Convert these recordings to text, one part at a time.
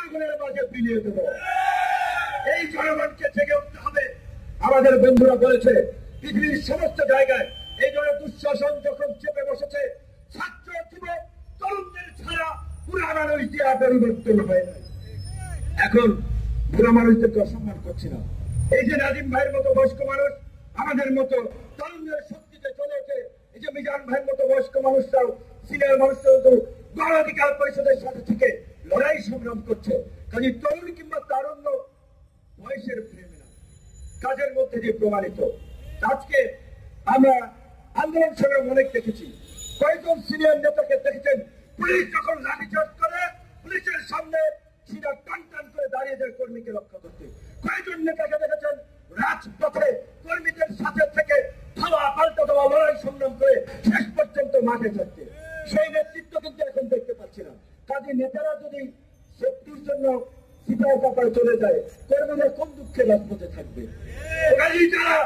জনগণের মাঝে বিলিয়ে দেব। এই জনগণকে জেগে উঠতে হবে। আমাদের বন্ধুরা বলেছে পৃথিবীর সমস্ত জায়গায় এই ধরনের দুঃশাসন যখন চেপে বসেছে, ছাত্র যুবক তরুণদের ছাড়া পুরা মানুষ ইতিহাস পরিবর্তন হয় নাই। এখন বুড়া মানুষদেরকে অসম্মান করছি না। এই যে নাজিম ভাইয়ের মতো বয়স্ক মানুষ আমাদের মতো তরুণদের শক্তিতে চলে এসে, এই যে মিজান ভাইয়ের মতো বয়স্ক মানুষরাও সিনিয়র মানুষরাও তো গণ অধিকার পরিষদের সাথে থেকে লড়াই সংগ্রাম করছে। কাজে তরুণ কিংবা তারুণ্য বয়সের প্রেমে না, কাজের মধ্যে দিয়ে প্রমাণিত। আজকে আমরা আন্দোলন সংগ্রাম অনেক দেখেছি। কয়েকজন সিনিয়র নেতাকে দেখেছেন পুলিশ যখন লাঠিচার্জ করে পুলিশের সামনে সিনা টান টান করে দাঁড়িয়ে যায় কর্মীকে রক্ষা করতে। কয়েকজন নেতাকে দেখেছেন রাজপথে কর্মীদের সাথে থেকে ধাওয়া পাল্টা দেওয়া লড়াই সংগ্রাম করে শেষ পর্যন্ত মাঠে যাচ্ছে। সেই নেতৃত্ব কিন্তু এখন দেখতে পাচ্ছি না। কাজে নেতারা যদি সেফটির জন্য সিপাহী কাপড়ে চলে যায়, কর্মীরা কোন দুঃখে রাজপথে থাকবে? কাজেই যারা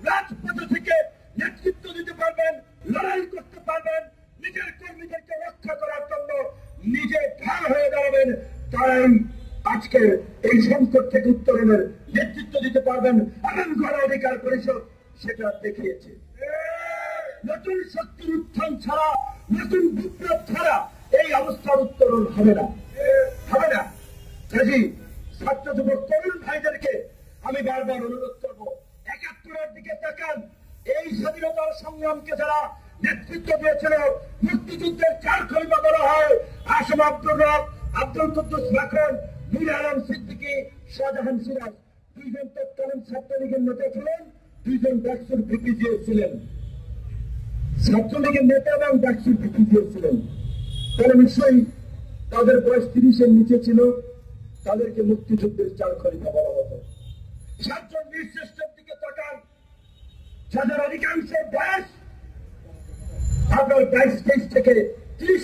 রাজপথে থেকে নেতৃত্ব দিতে পারবেন, লড়াই করতে পারবেন, নিজের কর্মীদেরকে রক্ষা করার জন্য নিজে ঢাল হয়ে দাঁড়াবেন, তারাই আজকে এই সংকট থেকে উত্তরণের নেতৃত্ব দিতে পারবেন। এমন গণ অধিকার পরিষদ সেটা দেখিয়েছে। নতুন শক্তির উত্থান ছাড়া, নতুন বিপ্লব ছাড়া এই অবস্থার উত্তরণ হবে না, হবে না। কাজেই ছাত্র যুবক তরুণ ভাইদেরকে আমি বারবার অনুরোধ করবো, ৭১-এর দিকে তাকান। এই স্বাধীনতার সংগ্রামকে যারা নেতৃত্ব দিয়েছিল, মুক্তিযুদ্ধের চার খলিফা বলা হয় আসম আব্দুর রব, আব্দুল কুদ্দুস মাখন, নূর আলম সিদ্দিকী, শাহজাহান সিরাজ, দুইজন তৎকালীন ছাত্রলীগের নেতা ছিলেন, দুইজন ডাকসুর ভিপিজিও ছিলেন। ছাত্রলীগের নেতা এবং ডাকসুর ভিপিজিও ছিলেন। তাহলে নিশ্চয়ই তাদের বয়স ৩০-এর নিচে ছিল, তাদেরকে মুক্তিযুদ্ধের চার খলিফা বলা হতো। ৭ জন বীরশ্রেষ্ঠের দিকে তাকান, যাদের অধিকাংশ বয়স আপনার ২২-২৩ থেকে ৩০